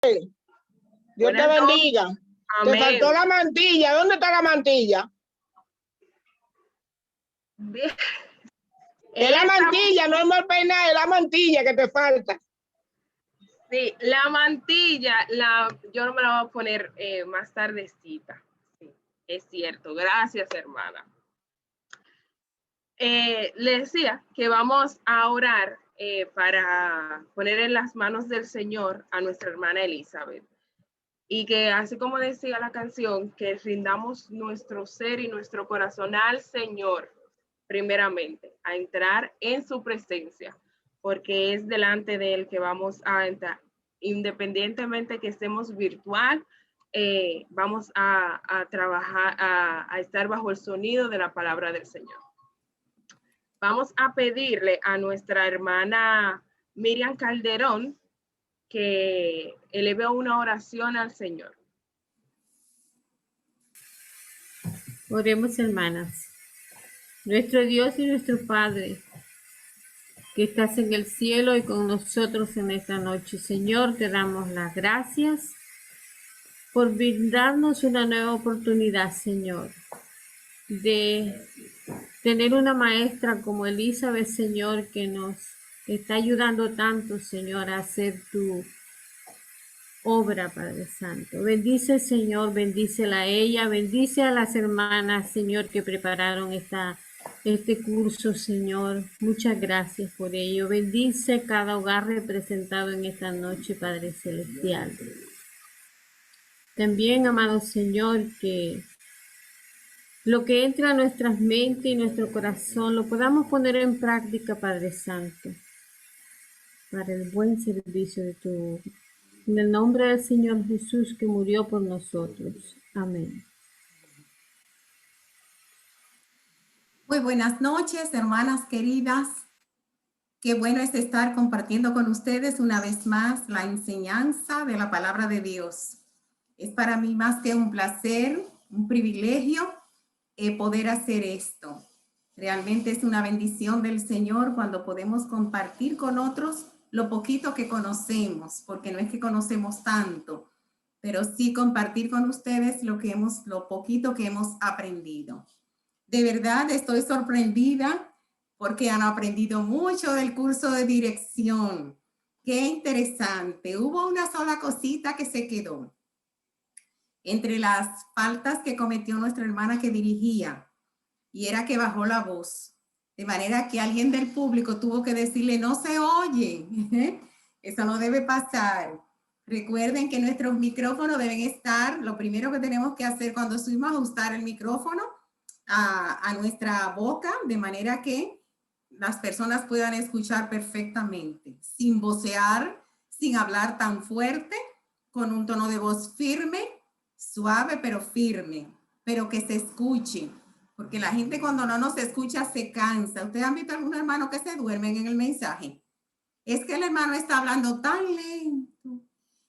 Dios te bendiga. Amén. Te faltó la mantilla. ¿Dónde está la mantilla? Es la mantilla, no es mal peinado, es la mantilla que te falta. Sí, la mantilla, yo no me la voy a poner más tardecita. Sí, es cierto. Gracias, hermana. Le decía que vamos a orar para poner en las manos del Señor a nuestra hermana Elizabeth. Y que así como decía la canción, que rindamos nuestro ser y nuestro corazón al Señor, primeramente, a entrar en su presencia, porque es delante de Él que vamos a entrar. Independientemente que estemos virtual, vamos a trabajar, a estar bajo el sonido de la palabra del Señor. Vamos a pedirle a nuestra hermana Miriam Calderón que eleve una oración al Señor. Oremos, hermanas. Nuestro Dios y nuestro Padre, que estás en el cielo y con nosotros en esta noche. Señor, te damos las gracias por brindarnos una nueva oportunidad, Señor, de tener una maestra como Elizabeth, Señor, que nos está ayudando tanto, Señor, a hacer tu obra, Padre Santo. Bendice, Señor, bendícela a ella, bendice a las hermanas, Señor, que prepararon este curso, Señor. Muchas gracias por ello. Bendice cada hogar representado en esta noche, Padre Celestial. También, amado Señor, que lo que entra a nuestras mentes y nuestro corazón lo podamos poner en práctica, Padre Santo, para el buen servicio de tu obra. En el nombre del Señor Jesús que murió por nosotros. Amén. Muy buenas noches, hermanas queridas. Qué bueno es estar compartiendo con ustedes una vez más la enseñanza de la palabra de Dios. Es para mí más que un placer, un privilegio poder hacer esto. Realmente es una bendición del Señor cuando podemos compartir con otros lo poquito que conocemos, porque no es que conocemos tanto, pero sí compartir con ustedes lo poquito que hemos aprendido. De verdad estoy sorprendida porque han aprendido mucho del curso de dirección. Qué interesante. Hubo una sola cosita que se quedó. Entre las faltas que cometió nuestra hermana que dirigía, y era que bajó la voz, de manera que alguien del público tuvo que decirle, no se oye. Eso no debe pasar. Recuerden que nuestros micrófonos deben estar, lo primero que tenemos que hacer cuando subimos a ajustar el micrófono a nuestra boca, de manera que las personas puedan escuchar perfectamente, sin vocear, sin hablar tan fuerte, con un tono de voz firme, suave pero firme, pero que se escuche, porque la gente cuando no nos escucha se cansa. ¿Ustedes han visto algún hermano que se duermen en el mensaje? Es que el hermano está hablando tan lento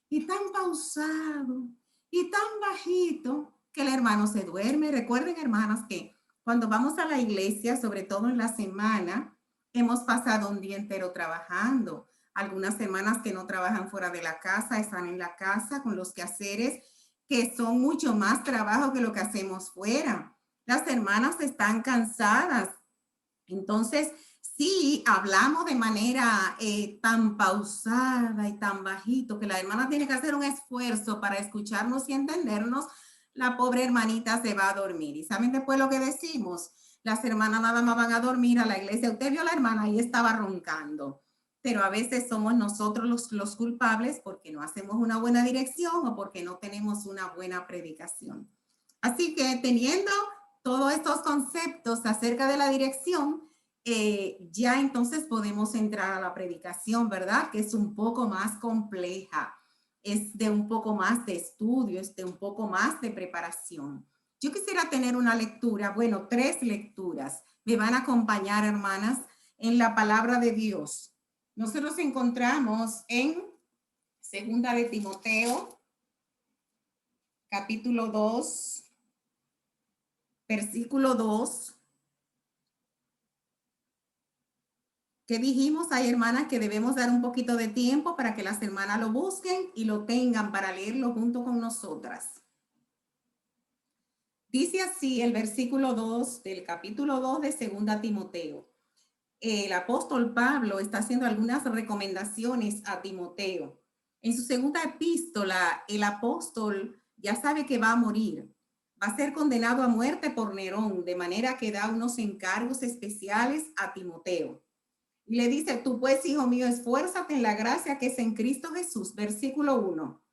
y tan pausado y tan bajito que el hermano se duerme. Recuerden, hermanas, que cuando vamos a la iglesia, sobre todo en la semana, hemos pasado un día entero trabajando. Algunas hermanas que no trabajan fuera de la casa, están en la casa con los quehaceres, que son mucho más trabajo que lo que hacemos fuera. Las hermanas están cansadas. Entonces, sí, hablamos de manera tan pausada y tan bajito que la hermana tiene que hacer un esfuerzo para escucharnos y entendernos. La pobre hermanita se va a dormir. ¿Y saben después lo que decimos? Las hermanas nada más van a dormir a la iglesia. Usted vio a la hermana y estaba roncando. Pero a veces somos nosotros los culpables porque no hacemos una buena dirección o porque no tenemos una buena predicación. Así que teniendo todos estos conceptos acerca de la dirección, ya entonces podemos entrar a la predicación, ¿verdad? Que es un poco más compleja, es de un poco más de estudio, es de un poco más de preparación. Yo quisiera tener una lectura, bueno, 3 lecturas. Me van a acompañar, hermanas, en la palabra de Dios. Nosotros encontramos en Segunda de Timoteo, capítulo 2, versículo 2. ¿Qué dijimos? Hay hermanas que debemos dar un poquito de tiempo para que las hermanas lo busquen y lo tengan para leerlo junto con nosotras. Dice así el versículo 2 del capítulo 2 de 2 Timoteo. El apóstol Pablo está haciendo algunas recomendaciones a Timoteo. En su segunda epístola, el apóstol ya sabe que va a morir. Va a ser condenado a muerte por Nerón, de manera que da unos encargos especiales a Timoteo. Y le dice, tú pues, hijo mío, esfuérzate en la gracia que es en Cristo Jesús, versículo 1.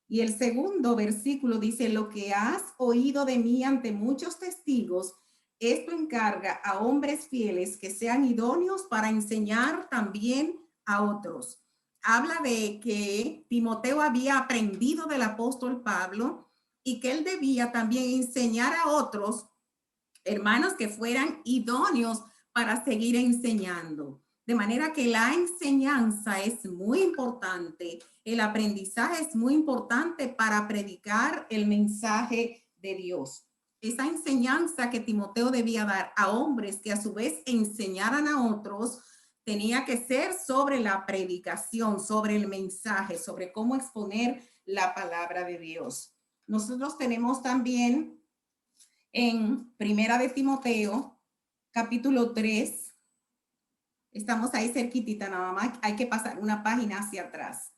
Y el segundo versículo dice, lo que has oído de mí ante muchos testigos, esto encarga a hombres fieles que sean idóneos para enseñar también a otros. Habla de que Timoteo había aprendido del apóstol Pablo y que él debía también enseñar a otros hermanos que fueran idóneos para seguir enseñando. De manera que la enseñanza es muy importante, el aprendizaje es muy importante para predicar el mensaje de Dios. Esa enseñanza que Timoteo debía dar a hombres que a su vez enseñaran a otros, tenía que ser sobre la predicación, sobre el mensaje, sobre cómo exponer la palabra de Dios. Nosotros tenemos también en Primera de Timoteo, capítulo 3, estamos ahí cerquitita, nada más hay que pasar una página hacia atrás.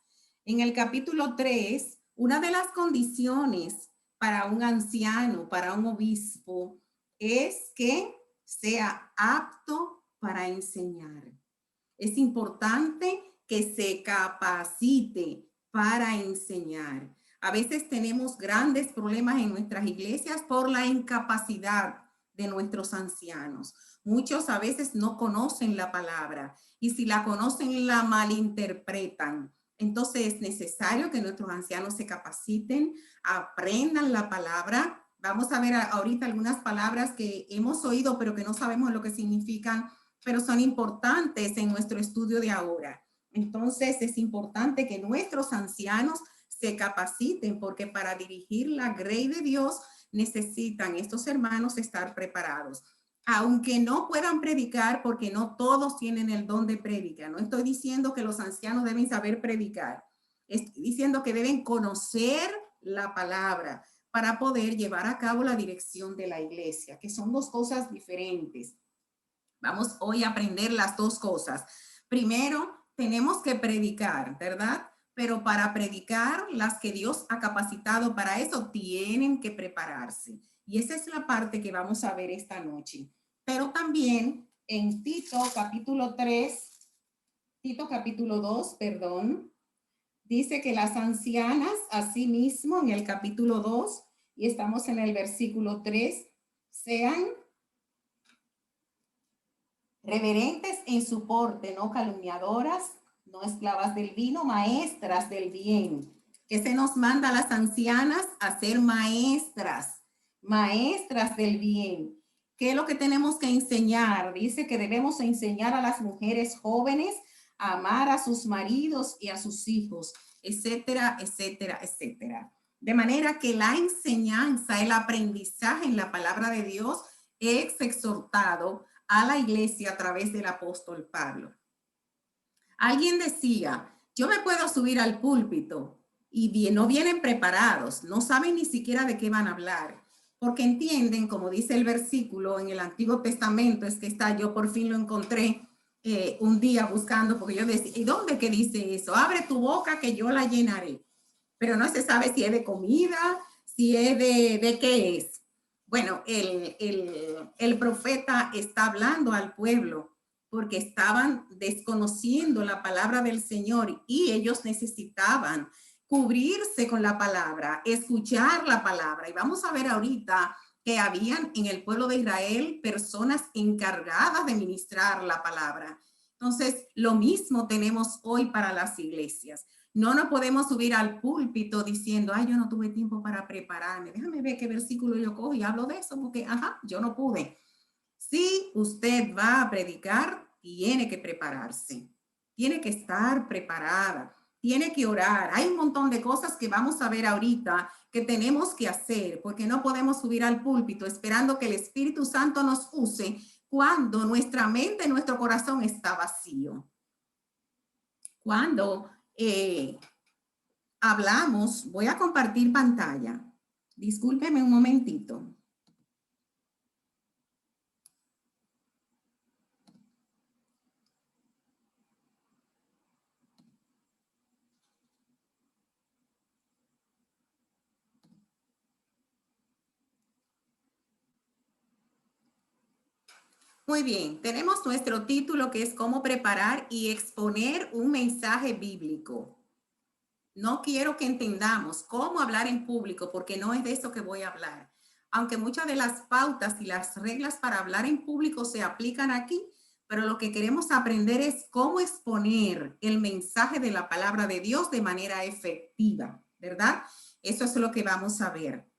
En el capítulo 3, una de las condiciones para un anciano, para un obispo, es que sea apto para enseñar. Es importante que se capacite para enseñar. A veces tenemos grandes problemas en nuestras iglesias por la incapacidad de nuestros ancianos. Muchos a veces no conocen la palabra y si la conocen la malinterpretan. Entonces es necesario que nuestros ancianos se capaciten, aprendan la palabra. Vamos a ver ahorita algunas palabras que hemos oído pero que no sabemos lo que significan, pero son importantes en nuestro estudio de ahora. Entonces es importante que nuestros ancianos se capaciten porque para dirigir la grey de Dios necesitan estos hermanos estar preparados. Aunque no puedan predicar, porque no todos tienen el don de predicar. No estoy diciendo que los ancianos deben saber predicar. Estoy diciendo que deben conocer la palabra para poder llevar a cabo la dirección de la iglesia, que son dos cosas diferentes. Vamos hoy a aprender las dos cosas. Primero, tenemos que predicar, ¿verdad? Pero para predicar, las que Dios ha capacitado para eso tienen que prepararse. Y esa es la parte que vamos a ver esta noche. Pero también en Tito capítulo 2, dice que las ancianas, asimismo, en el capítulo 2, y estamos en el versículo 3, sean reverentes en su porte, no calumniadoras, no esclavas del vino, maestras del bien. Que se nos manda a las ancianas a ser maestras del bien. ¿Qué es lo que tenemos que enseñar? Dice que debemos enseñar a las mujeres jóvenes a amar a sus maridos y a sus hijos, etcétera, etcétera, etcétera. De manera que la enseñanza, el aprendizaje en la palabra de Dios es exhortado a la iglesia a través del apóstol Pablo. Alguien decía, yo me puedo subir al púlpito y no vienen preparados, no saben ni siquiera de qué van a hablar, porque entienden, como dice el versículo en el Antiguo Testamento, es que está, yo por fin lo encontré un día buscando, porque yo decía, ¿y dónde que dice eso? Abre tu boca que yo la llenaré. Pero no se sabe si es de comida, si es de qué es. Bueno, el profeta está hablando al pueblo porque estaban desconociendo la palabra del Señor y ellos necesitaban cubrirse con la palabra, escuchar la palabra. Y vamos a ver ahorita que habían en el pueblo de Israel personas encargadas de ministrar la palabra. Entonces, lo mismo tenemos hoy para las iglesias. No nos podemos subir al púlpito diciendo, ay, yo no tuve tiempo para prepararme. Déjame ver qué versículo yo cojo y hablo de eso porque, yo no pude. Si usted va a predicar, tiene que prepararse. Tiene que estar preparada. Tiene que orar. Hay un montón de cosas que vamos a ver ahorita que tenemos que hacer porque no podemos subir al púlpito esperando que el Espíritu Santo nos use cuando nuestra mente, nuestro corazón está vacío. Cuando hablamos, voy a compartir pantalla. Discúlpeme un momentito. Muy bien, tenemos nuestro título que es cómo preparar y exponer un mensaje bíblico. No quiero que entendamos cómo hablar en público porque no es de eso que voy a hablar. Aunque muchas de las pautas y las reglas para hablar en público se aplican aquí, pero lo que queremos aprender es cómo exponer el mensaje de la palabra de Dios de manera efectiva, ¿verdad? Eso es lo que vamos a ver.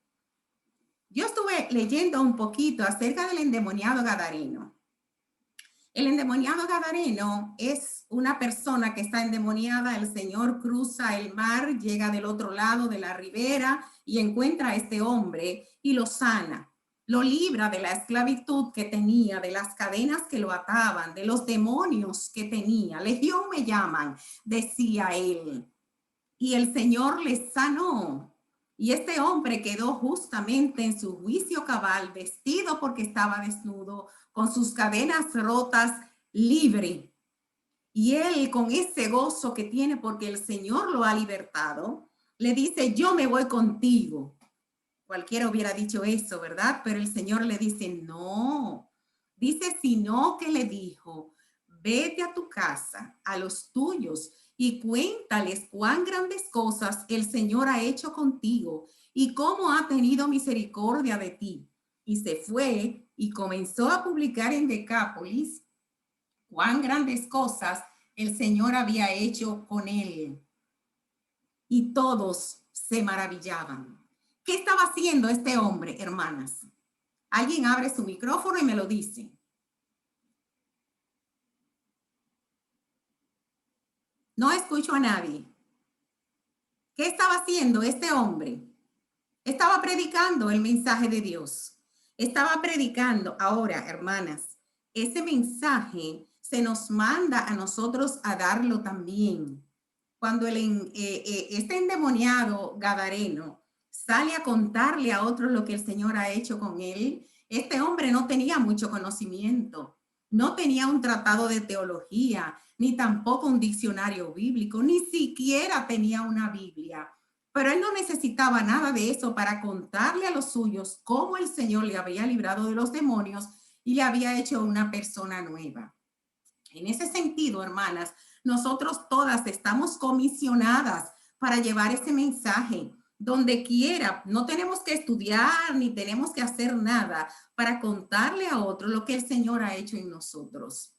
Yo estuve leyendo un poquito acerca del endemoniado gadareno. El endemoniado gadareno es una persona que está endemoniada. El Señor cruza el mar, llega del otro lado de la ribera y encuentra a este hombre y lo sana. Lo libra de la esclavitud que tenía, de las cadenas que lo ataban, de los demonios que tenía. Legión me llaman, decía él. Y el Señor le sanó. Y este hombre quedó justamente en su juicio cabal, vestido porque estaba desnudo, con sus cadenas rotas, libre. Y él, con ese gozo que tiene porque el Señor lo ha libertado, le dice, yo me voy contigo. Cualquiera hubiera dicho eso, ¿verdad? Pero el Señor le dice, no. Dice, sino que le dijo, vete a tu casa, a los tuyos, y cuéntales cuán grandes cosas el Señor ha hecho contigo y cómo ha tenido misericordia de ti. Y se fue y comenzó a publicar en Decápolis cuán grandes cosas el Señor había hecho con él. Y todos se maravillaban. ¿Qué estaba haciendo este hombre, hermanas? Alguien abre su micrófono y me lo dice. No escucho a nadie. ¿Qué estaba haciendo este hombre? Estaba predicando el mensaje de Dios. Estaba predicando. Ahora, hermanas, ese mensaje se nos manda a nosotros a darlo también. Cuando este endemoniado gadareno sale a contarle a otros lo que el Señor ha hecho con él, este hombre no tenía mucho conocimiento, no tenía un tratado de teología, ni tampoco un diccionario bíblico, ni siquiera tenía una Biblia. Pero él no necesitaba nada de eso para contarle a los suyos cómo el Señor le había librado de los demonios y le había hecho una persona nueva. En ese sentido, hermanas, nosotros todas estamos comisionadas para llevar ese mensaje donde quiera. No tenemos que estudiar ni tenemos que hacer nada para contarle a otro lo que el Señor ha hecho en nosotros.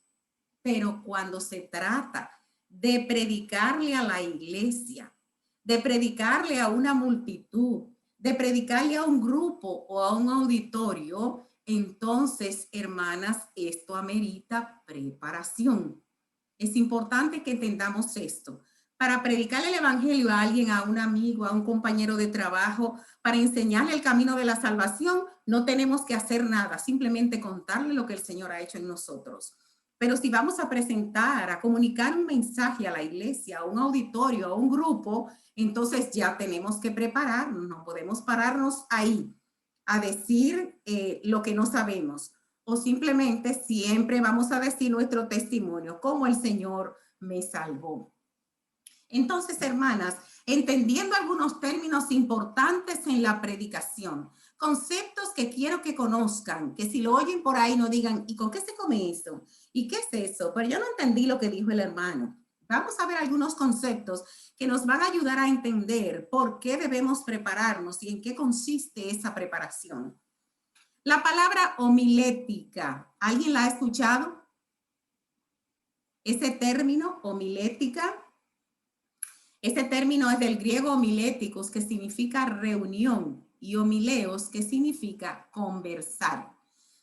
Pero cuando se trata de predicarle a la iglesia, de predicarle a una multitud, de predicarle a un grupo o a un auditorio, entonces, hermanas, esto amerita preparación. Es importante que entendamos esto. Para predicarle el evangelio a alguien, a un amigo, a un compañero de trabajo, para enseñarle el camino de la salvación, no tenemos que hacer nada, simplemente contarle lo que el Señor ha hecho en nosotros. Pero si vamos a presentar, a comunicar un mensaje a la iglesia, a un auditorio, a un grupo, entonces ya tenemos que prepararnos, no podemos pararnos ahí a decir lo que no sabemos, o simplemente siempre vamos a decir nuestro testimonio, cómo el Señor me salvó. Entonces, hermanas, entendiendo algunos términos importantes en la predicación, conceptos que quiero que conozcan, que si lo oyen por ahí no digan, ¿y con qué se come eso? ¿Y qué es eso? Pero yo no entendí lo que dijo el hermano. Vamos a ver algunos conceptos que nos van a ayudar a entender por qué debemos prepararnos y en qué consiste esa preparación. La palabra homilética, ¿alguien la ha escuchado? Ese término, homilética. Este término es del griego homiléticos, que significa reunión, y homileos, que significa conversar.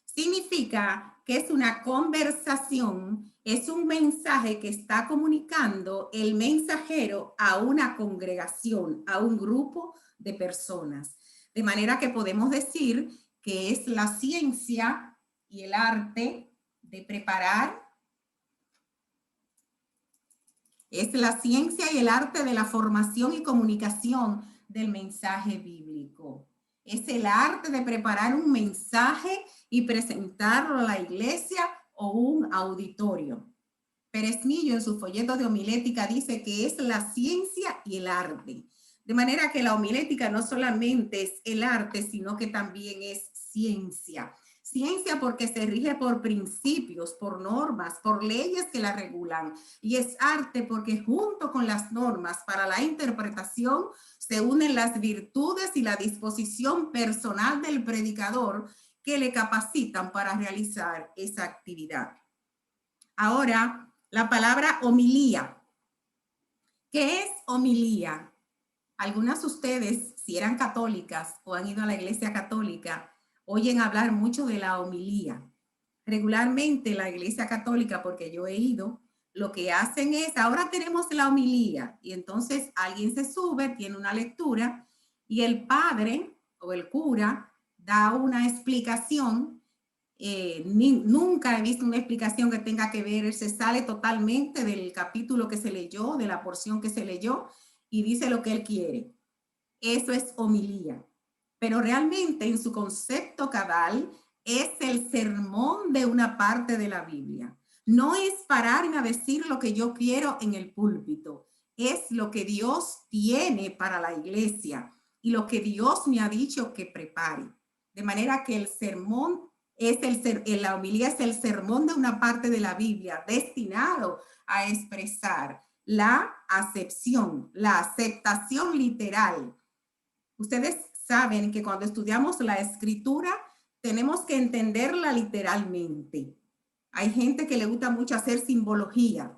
Significa que es una conversación, es un mensaje que está comunicando el mensajero a una congregación, a un grupo de personas. De manera que podemos decir que es la ciencia y el arte de preparar. Es la ciencia y el arte de la formación y comunicación del mensaje bíblico. Es el arte de preparar un mensaje y presentarlo a la iglesia o un auditorio. Pérez Millo en su folleto de homilética dice que es la ciencia y el arte. De manera que la homilética no solamente es el arte, sino que también es ciencia. Ciencia porque se rige por principios, por normas, por leyes que la regulan. Y es arte porque junto con las normas para la interpretación se unen las virtudes y la disposición personal del predicador que le capacitan para realizar esa actividad. Ahora, la palabra homilía. ¿Qué es homilía? Algunas de ustedes, si eran católicas o han ido a la iglesia católica, oyen hablar mucho de la homilía. Regularmente la iglesia católica, porque yo he ido, lo que hacen es, ahora tenemos la homilía, y entonces alguien se sube, tiene una lectura, y el padre o el cura da una explicación. Nunca he visto una explicación que tenga que ver, él se sale totalmente del capítulo que se leyó, de la porción que se leyó, y dice lo que él quiere. Eso es homilía. Pero realmente en su concepto cabal es el sermón de una parte de la Biblia. No es pararme a decir lo que yo quiero en el púlpito. Es lo que Dios tiene para la iglesia y lo que Dios me ha dicho que prepare. De manera que el sermón la homilía es el sermón de una parte de la Biblia destinado a expresar la acepción, la aceptación literal. Ustedes saben que cuando estudiamos la escritura tenemos que entenderla literalmente. Hay gente que le gusta mucho hacer simbología.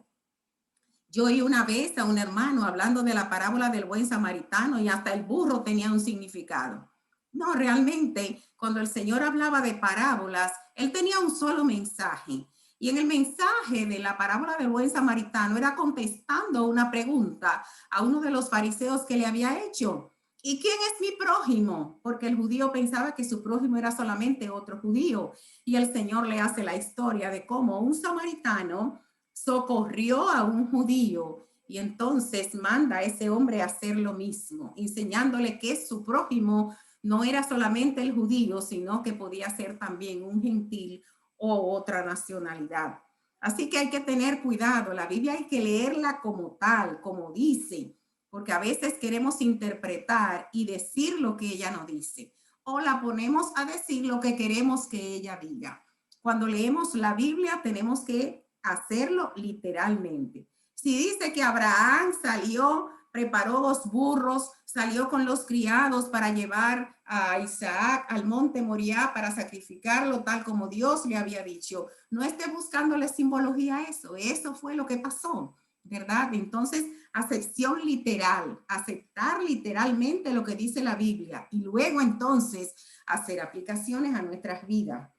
Yo oí una vez a un hermano hablando de la parábola del buen samaritano y hasta el burro tenía un significado. No, realmente, cuando el Señor hablaba de parábolas, él tenía un solo mensaje. Y en el mensaje de la parábola del buen samaritano era contestando una pregunta a uno de los fariseos que le había hecho. ¿Y quién es mi prójimo? Porque el judío pensaba que su prójimo era solamente otro judío. Y el Señor le hace la historia de cómo un samaritano socorrió a un judío y entonces manda a ese hombre a hacer lo mismo, enseñándole que su prójimo no era solamente el judío, sino que podía ser también un gentil o otra nacionalidad. Así que hay que tener cuidado. La Biblia hay que leerla como tal, como dice, porque a veces queremos interpretar y decir lo que ella no dice, o la ponemos a decir lo que queremos que ella diga. Cuando leemos la Biblia tenemos que hacerlo literalmente. Si dice que Abraham salió, preparó 2 burros, salió con los criados para llevar a Isaac al monte Moriah para sacrificarlo tal como Dios le había dicho, no esté buscándole simbología a eso, eso fue lo que pasó, ¿verdad? Entonces, acepción literal, aceptar literalmente lo que dice la Biblia y luego entonces hacer aplicaciones a nuestras vidas,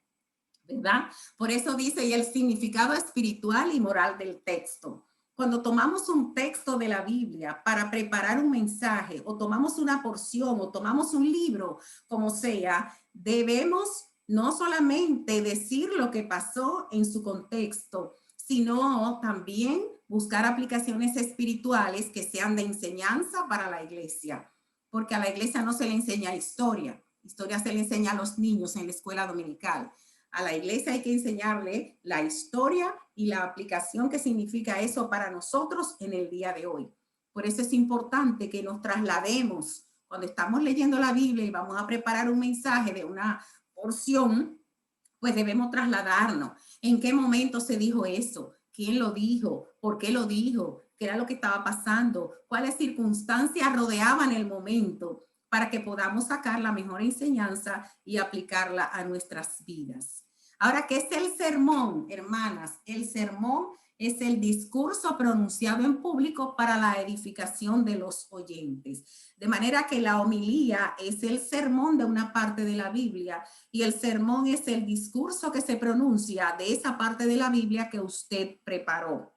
¿verdad? Por eso dice, y el significado espiritual y moral del texto. Cuando tomamos un texto de la Biblia para preparar un mensaje, o tomamos una porción, o tomamos un libro, como sea, debemos no solamente decir lo que pasó en su contexto, sino también buscar aplicaciones espirituales que sean de enseñanza para la iglesia. Porque a la iglesia no se le enseña historia. Historia se le enseña a los niños en la escuela dominical. A la iglesia hay que enseñarle la historia y la aplicación que significa eso para nosotros en el día de hoy. Por eso es importante que nos traslademos cuando estamos leyendo la Biblia y vamos a preparar un mensaje de una porción, pues debemos trasladarnos. ¿En qué momento se dijo eso? ¿Quién lo dijo? ¿Por qué lo dijo? ¿Qué era lo que estaba pasando? ¿Cuáles circunstancias rodeaban el momento? Para que podamos sacar la mejor enseñanza y aplicarla a nuestras vidas. Ahora, ¿qué es el sermón, hermanas? El sermón es el discurso pronunciado en público para la edificación de los oyentes. De manera que la homilía es el sermón de una parte de la Biblia y el sermón es el discurso que se pronuncia de esa parte de la Biblia que usted preparó.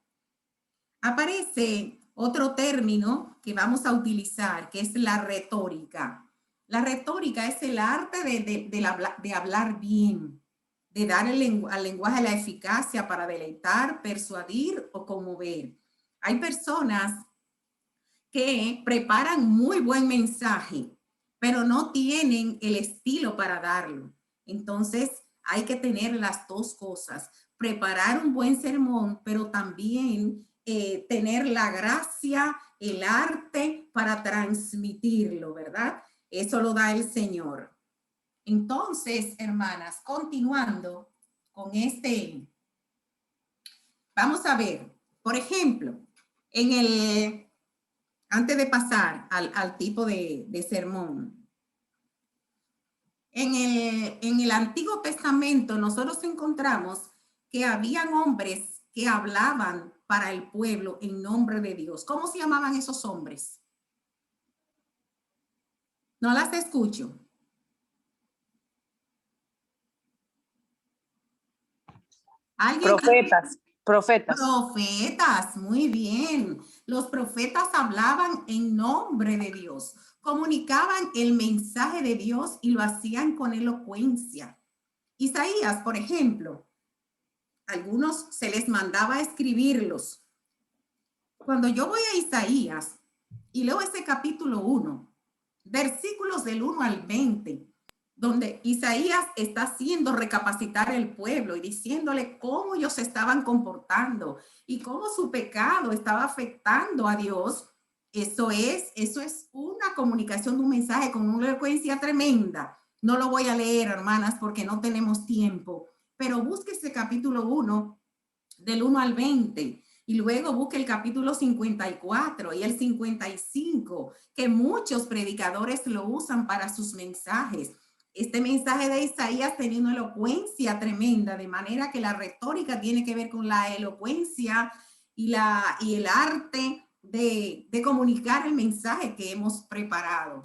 Aparece otro término que vamos a utilizar, que es la retórica. La retórica es el arte de hablar bien. de dar al lenguaje la eficacia para deleitar, persuadir o conmover. Hay personas que preparan muy buen mensaje, pero no tienen el estilo para darlo. Entonces, hay que tener las dos cosas, preparar un buen sermón, pero también tener la gracia, el arte para transmitirlo, ¿verdad? Eso lo da el Señor. Entonces, hermanas, continuando con vamos a ver, por ejemplo, antes de pasar al tipo de sermón, en el Antiguo Testamento nosotros encontramos que habían hombres que hablaban para el pueblo en nombre de Dios. ¿Cómo se llamaban esos hombres? No las escucho. Profetas. Profetas, muy bien. Los profetas hablaban en nombre de Dios, comunicaban el mensaje de Dios y lo hacían con elocuencia. Isaías, por ejemplo, algunos se les mandaba a escribirlos. Cuando yo voy a Isaías y leo ese capítulo 1, versículos del 1 al 20, donde Isaías está haciendo recapacitar al pueblo y diciéndole cómo ellos se estaban comportando y cómo su pecado estaba afectando a Dios. Eso es una comunicación de un mensaje con una elocuencia tremenda. No lo voy a leer, hermanas, porque no tenemos tiempo, pero busque ese capítulo 1, del 1 al 20. Y luego busque el capítulo 54 y el 55, que muchos predicadores lo usan para sus mensajes. Este mensaje de Isaías tenía una elocuencia tremenda, de manera que la retórica tiene que ver con la elocuencia y el arte de comunicar el mensaje que hemos preparado,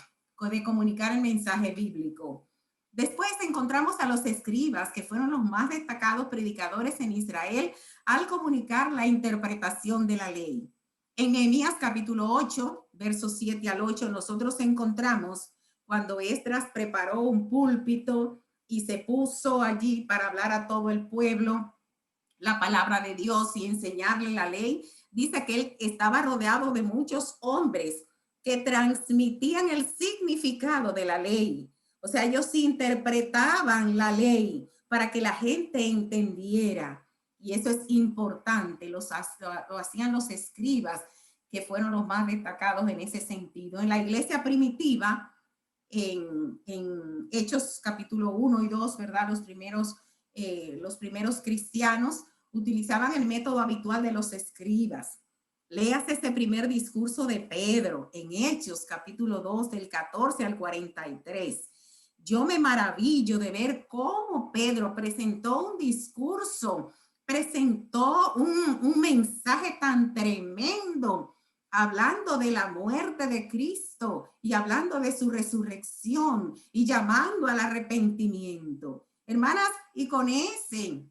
de comunicar el mensaje bíblico. Después encontramos a los escribas, que fueron los más destacados predicadores en Israel al comunicar la interpretación de la ley. En Nehemías capítulo 8, versos 7 al 8, nosotros encontramos cuando Esdras preparó un púlpito y se puso allí para hablar a todo el pueblo la palabra de Dios y enseñarle la ley. Dice que él estaba rodeado de muchos hombres que transmitían el significado de la ley. O sea, ellos interpretaban la ley para que la gente entendiera. Y eso es importante. Lo hacían los escribas, que fueron los más destacados en ese sentido. En la iglesia primitiva, en Hechos capítulo 1 y 2, ¿verdad? Los primeros cristianos utilizaban el método habitual de los escribas. Léase ese primer discurso de Pedro en Hechos capítulo 2 del 14 al 43. Yo me maravillo de ver cómo Pedro presentó un discurso, presentó un mensaje tan tremendo, hablando de la muerte de Cristo y hablando de su resurrección y llamando al arrepentimiento. Hermanas, y con ese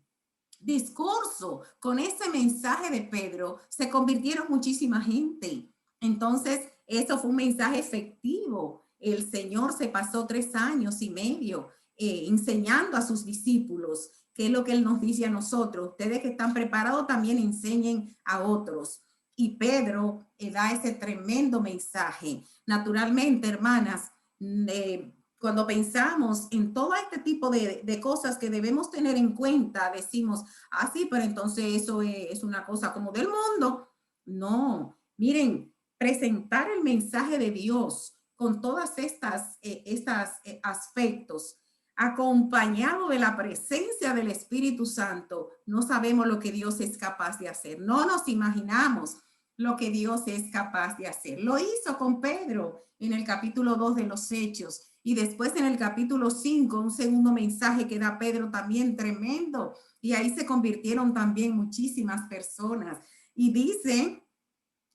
discurso, con ese mensaje de Pedro, se convirtieron muchísima gente. Entonces, eso fue un mensaje efectivo. El Señor se pasó 3 años y medio enseñando a sus discípulos, que es lo que Él nos dice a nosotros. Ustedes que están preparados también enseñen a otros. Y Pedro da ese tremendo mensaje. Naturalmente, hermanas, cuando pensamos en todo este tipo de cosas que debemos tener en cuenta, decimos, sí, pero entonces eso es una cosa como del mundo. No, miren, presentar el mensaje de Dios con todas estas aspectos, acompañado de la presencia del Espíritu Santo, no sabemos lo que Dios es capaz de hacer. No nos imaginamos lo que Dios es capaz de hacer. Lo hizo con Pedro en el capítulo 2 de los Hechos. Y después en el capítulo 5, un segundo mensaje que da Pedro también tremendo. Y ahí se convirtieron también muchísimas personas. Y dice,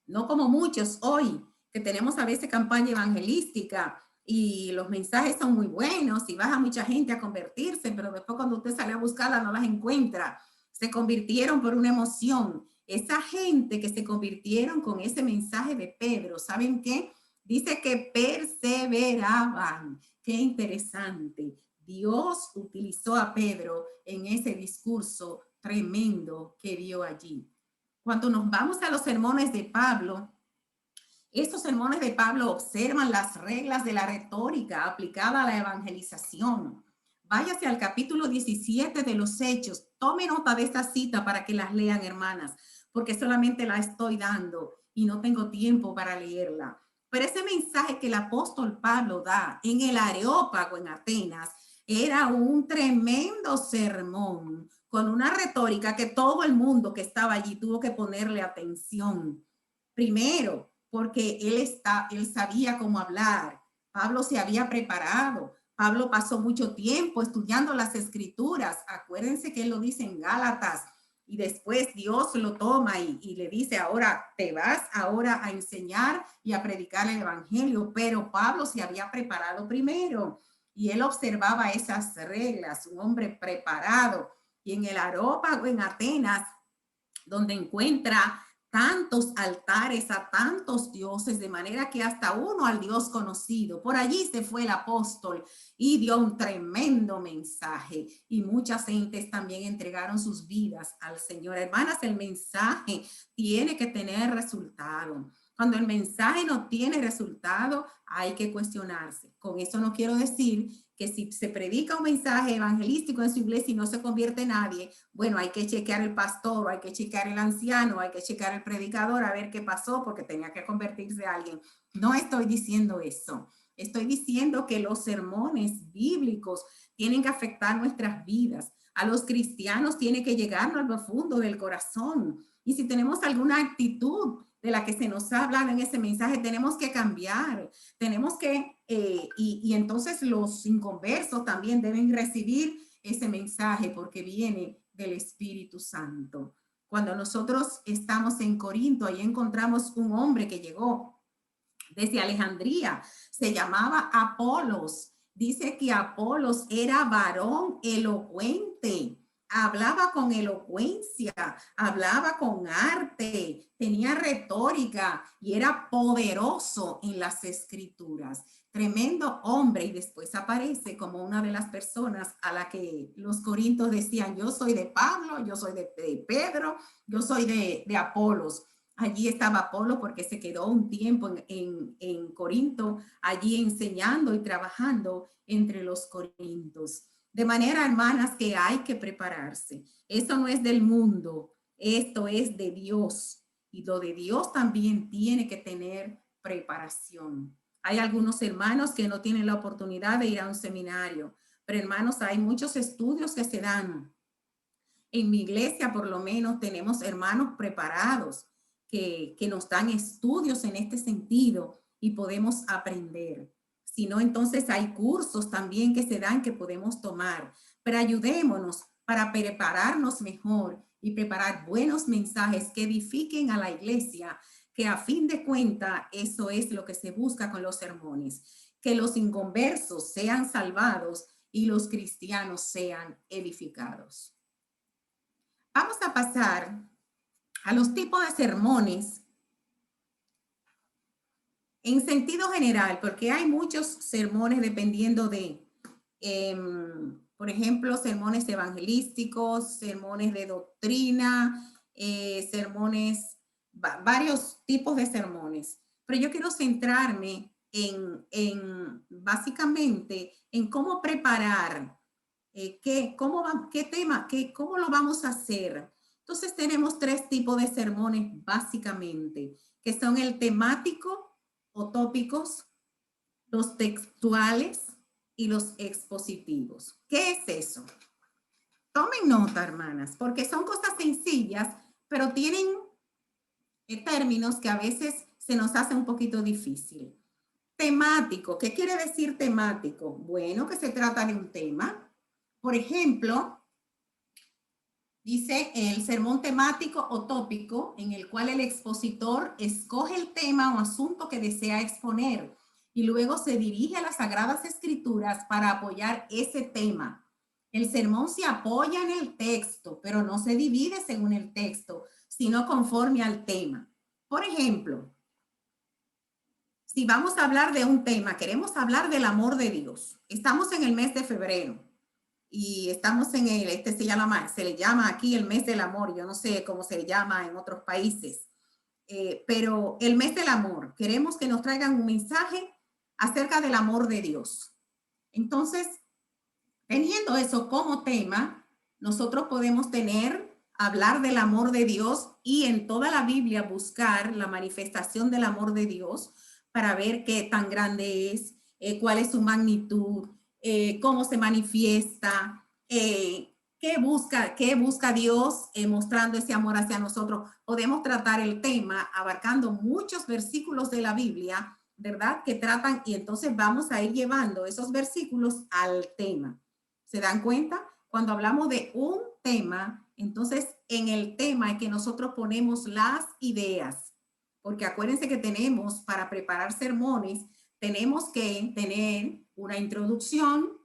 no como muchos hoy, que tenemos a veces campaña evangelística y los mensajes son muy buenos y baja mucha gente a convertirse, pero después cuando usted sale a buscarla no las encuentra. Se convirtieron por una emoción. Esa gente que se convirtieron con ese mensaje de Pedro, ¿saben qué? Dice que perseveraban. Qué interesante. Dios utilizó a Pedro en ese discurso tremendo que dio allí. Cuando nos vamos a los sermones de Pablo, estos sermones de Pablo observan las reglas de la retórica aplicada a la evangelización. Váyase al capítulo 17 de los Hechos. Tome nota de esta cita para que las lean, hermanas, porque solamente la estoy dando y no tengo tiempo para leerla. Pero ese mensaje que el apóstol Pablo da en el Areópago en Atenas era un tremendo sermón con una retórica que todo el mundo que estaba allí tuvo que ponerle atención. Primero, porque él sabía cómo hablar. Pablo se había preparado. Pablo pasó mucho tiempo estudiando las escrituras. Acuérdense que él lo dice en Gálatas. Y después Dios lo toma y le dice, ahora te vas ahora a enseñar y a predicar el evangelio. Pero Pablo se había preparado primero y él observaba esas reglas, un hombre preparado. Y en el Areópago en Atenas, donde encuentra tantos altares a tantos dioses, de manera que hasta uno al Dios conocido. Por allí se fue el apóstol y dio un tremendo mensaje y muchas gentes también entregaron sus vidas al Señor. Hermanas, el mensaje tiene que tener resultado. Cuando el mensaje no tiene resultado, hay que cuestionarse. Con eso no quiero decir que si se predica un mensaje evangelístico en su iglesia y no se convierte nadie, bueno, hay que chequear el pastor, o hay que chequear el anciano, hay que chequear el predicador a ver qué pasó porque tenía que convertirse a alguien. No estoy diciendo eso. Estoy diciendo que los sermones bíblicos tienen que afectar nuestras vidas. A los cristianos tiene que llegarnos al profundo del corazón. Y si tenemos alguna actitud de la que se nos ha hablado en ese mensaje, tenemos que cambiar, tenemos que, y entonces los inconversos también deben recibir ese mensaje porque viene del Espíritu Santo. Cuando nosotros estamos en Corinto, ahí encontramos un hombre que llegó desde Alejandría, se llamaba Apolos. Dice que Apolos era varón elocuente. Hablaba con elocuencia, hablaba con arte, tenía retórica y era poderoso en las escrituras. Tremendo hombre, y después aparece como una de las personas a la que los corintios decían, yo soy de Pablo, yo soy de Pedro, yo soy de Apolos. Allí estaba Apolo porque se quedó un tiempo en Corinto, allí enseñando y trabajando entre los corintios. De manera, hermanas, que hay que prepararse. Eso no es del mundo, esto es de Dios. Y lo de Dios también tiene que tener preparación. Hay algunos hermanos que no tienen la oportunidad de ir a un seminario, pero hermanos, hay muchos estudios que se dan. En mi iglesia, por lo menos, tenemos hermanos preparados que nos dan estudios en este sentido y podemos aprender. Si no, entonces hay cursos también que se dan que podemos tomar, pero ayudémonos para prepararnos mejor y preparar buenos mensajes que edifiquen a la iglesia, que a fin de cuentas eso es lo que se busca con los sermones, que los inconversos sean salvados y los cristianos sean edificados. Vamos a pasar a los tipos de sermones en sentido general, porque hay muchos sermones dependiendo de, por ejemplo, sermones evangelísticos, sermones de doctrina, sermones, varios tipos de sermones. Pero yo quiero centrarme básicamente en cómo preparar, cómo lo vamos a hacer. Entonces tenemos tres tipos de sermones básicamente, que son el temático o tópicos, los textuales y los expositivos. ¿Qué es eso? Tomen nota, hermanas, porque son cosas sencillas, pero tienen términos que a veces se nos hace un poquito difícil. Temático, ¿qué quiere decir temático? Bueno, que se trata de un tema. Por ejemplo, dice el sermón temático o tópico en el cual el expositor escoge el tema o asunto que desea exponer y luego se dirige a las Sagradas Escrituras para apoyar ese tema. El sermón se apoya en el texto, pero no se divide según el texto, sino conforme al tema. Por ejemplo, si vamos a hablar de un tema, queremos hablar del amor de Dios. Estamos en el mes de febrero y estamos en el, se le llama aquí el mes del amor. Yo no sé cómo se llama en otros países, pero el mes del amor. Queremos que nos traigan un mensaje acerca del amor de Dios. Entonces, teniendo eso como tema, nosotros podemos hablar del amor de Dios y en toda la Biblia buscar la manifestación del amor de Dios para ver qué tan grande es, cuál es su magnitud, cómo se manifiesta, qué busca Dios mostrando ese amor hacia nosotros. Podemos tratar el tema abarcando muchos versículos de la Biblia, ¿verdad? Que tratan, y entonces vamos a ir llevando esos versículos al tema. ¿Se dan cuenta? Cuando hablamos de un tema, entonces en el tema es que nosotros ponemos las ideas, porque acuérdense que tenemos, para preparar sermones, tenemos que tener una introducción,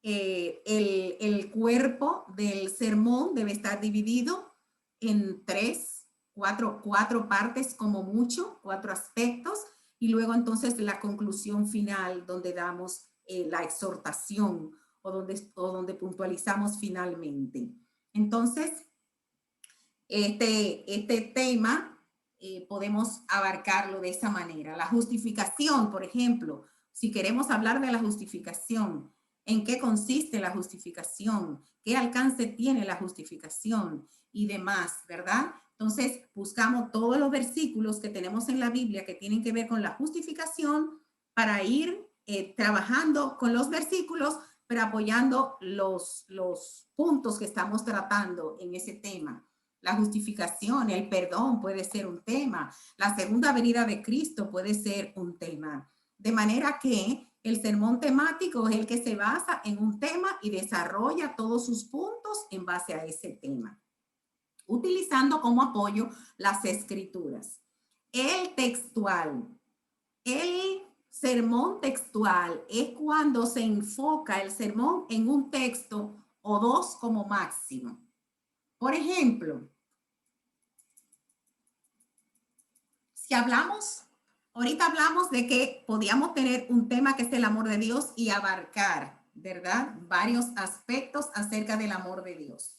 el cuerpo del sermón debe estar dividido en cuatro partes como mucho, 4 aspectos, y luego entonces la conclusión final donde damos la exhortación o donde puntualizamos finalmente. Entonces, este tema podemos abarcarlo de esa manera. La justificación, por ejemplo, si queremos hablar de la justificación, ¿en qué consiste la justificación? ¿Qué alcance tiene la justificación? Y demás, ¿verdad? Entonces, buscamos todos los versículos que tenemos en la Biblia que tienen que ver con la justificación para ir trabajando con los versículos, pero apoyando los puntos que estamos tratando en ese tema. La justificación, el perdón puede ser un tema. La segunda venida de Cristo puede ser un tema. De manera que el sermón temático es el que se basa en un tema y desarrolla todos sus puntos en base a ese tema, utilizando como apoyo las escrituras. El textual, el sermón textual es cuando se enfoca el sermón en un texto o 2 como máximo. Por ejemplo, si ahorita hablamos de que podíamos tener un tema que es el amor de Dios y abarcar, ¿verdad? Varios aspectos acerca del amor de Dios.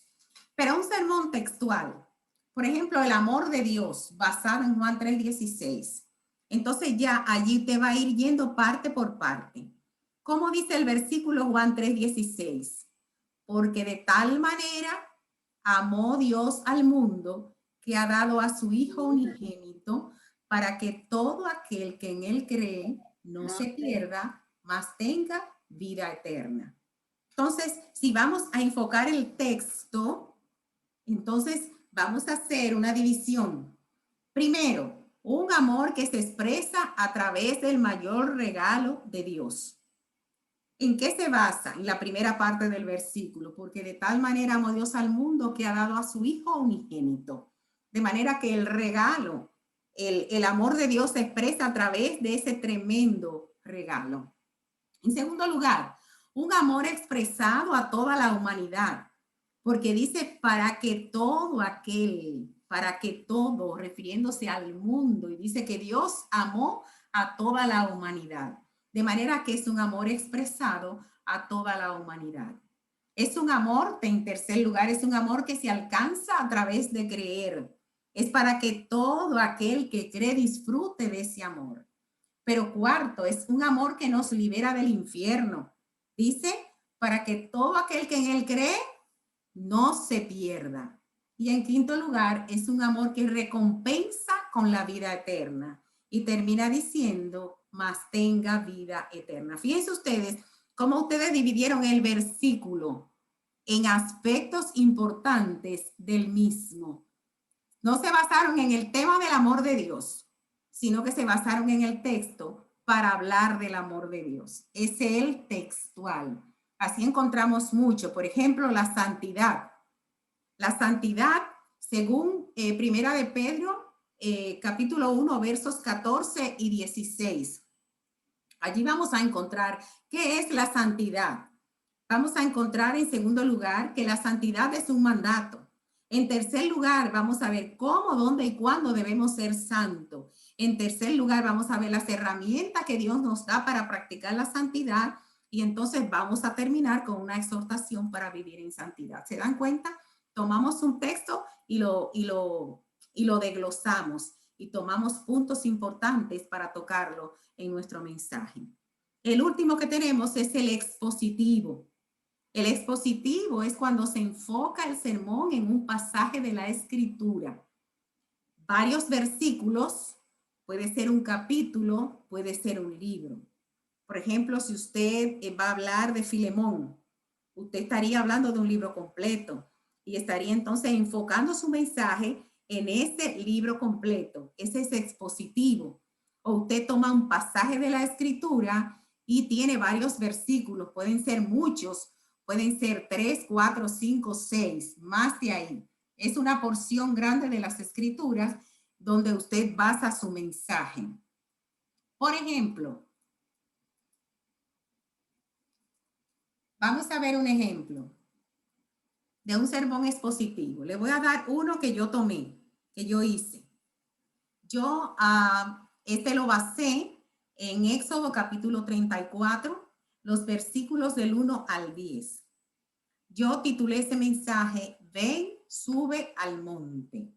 Pero un sermón textual, por ejemplo, el amor de Dios basado en Juan 3:16. Entonces ya allí te va a ir yendo parte por parte. ¿Cómo dice el versículo Juan 3:16? Porque de tal manera amó Dios al mundo que ha dado a su Hijo unigénito para que todo aquel que en él cree no se pierda, mas tenga vida eterna. Entonces, si vamos a enfocar el texto, entonces vamos a hacer una división. Primero, un amor que se expresa a través del mayor regalo de Dios. ¿En qué se basa? En la primera parte del versículo, porque de tal manera amó Dios al mundo que ha dado a su Hijo unigénito. De manera que el regalo, el amor de Dios se expresa a través de ese tremendo regalo. En segundo lugar, un amor expresado a toda la humanidad, porque dice para que todo, refiriéndose al mundo, y dice que Dios amó a toda la humanidad. De manera que es un amor expresado a toda la humanidad. Es un amor, en tercer lugar, es un amor que se alcanza a través de creer. Es para que todo aquel que cree disfrute de ese amor. Pero cuarto, es un amor que nos libera del infierno. Dice, para que todo aquel que en él cree no se pierda. Y en quinto lugar, es un amor que recompensa con la vida eterna. Y termina diciendo, mas tenga vida eterna. Fíjense ustedes cómo ustedes dividieron el versículo en aspectos importantes del mismo. No se basaron en el tema del amor de Dios, sino que se basaron en el texto para hablar del amor de Dios. Es el textual. Así encontramos mucho. Por ejemplo, la santidad. La santidad, según Primera de Pedro, capítulo 1, versos 14 y 16. Allí vamos a encontrar qué es la santidad. Vamos a encontrar en segundo lugar que la santidad es un mandato. En tercer lugar, vamos a ver cómo, dónde y cuándo debemos ser santos. En tercer lugar, vamos a ver las herramientas que Dios nos da para practicar la santidad. Y entonces vamos a terminar con una exhortación para vivir en santidad. ¿Se dan cuenta? Tomamos un texto y lo desglosamos y tomamos puntos importantes para tocarlo en nuestro mensaje. El último que tenemos es el expositivo. El expositivo es cuando se enfoca el sermón en un pasaje de la Escritura. Varios versículos, puede ser un capítulo, puede ser un libro. Por ejemplo, si usted va a hablar de Filemón, usted estaría hablando de un libro completo y estaría entonces enfocando su mensaje en ese libro completo. Ese es expositivo. O usted toma un pasaje de la Escritura y tiene varios versículos, pueden ser muchos, pueden ser 3, 4, 5, 6, más de ahí. Es una porción grande de las Escrituras donde usted basa su mensaje. Por ejemplo, vamos a ver un ejemplo de un sermón expositivo. Le voy a dar uno que yo tomé, que yo hice. Yo lo basé en Éxodo capítulo 34, los versículos del 1 al 10. Yo titulé ese mensaje, Ven, sube al monte.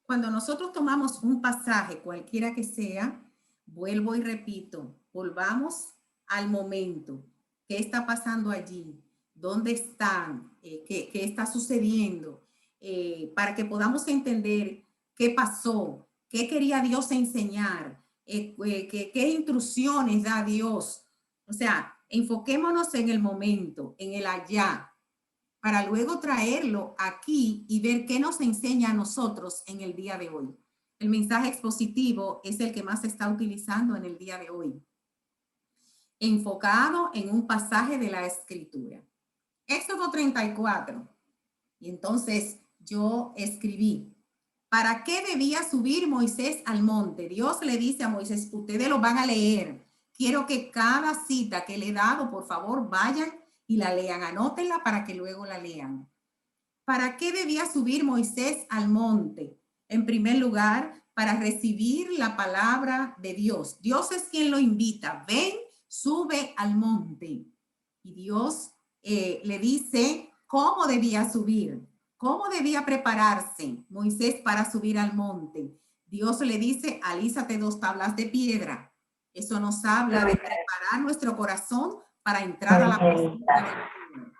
Cuando nosotros tomamos un pasaje, cualquiera que sea, vuelvo y repito, volvamos al momento. ¿Qué está pasando allí? ¿Dónde están? ¿Qué está sucediendo? Para que podamos entender qué pasó, qué quería Dios enseñar, qué instrucciones da Dios. O sea, enfoquémonos en el momento, en el allá, para luego traerlo aquí y ver qué nos enseña a nosotros en el día de hoy. El mensaje expositivo es el que más se está utilizando en el día de hoy, enfocado en un pasaje de la Escritura. Éxodo 34. Y entonces yo escribí, ¿para qué debía subir Moisés al monte? Dios le dice a Moisés, ustedes lo van a leer. Quiero que cada cita que le he dado, por favor, vayan y la lean, anótenla para que luego la lean. ¿Para qué debía subir Moisés al monte? En primer lugar, para recibir la palabra de Dios. Dios es quien lo invita. Ven, sube al monte. Y Dios le dice cómo debía subir, cómo debía prepararse Moisés para subir al monte. Dios le dice, alízate 2 tablas de piedra. Eso nos habla de preparar nuestro corazón para entrar a la presencia del Señor.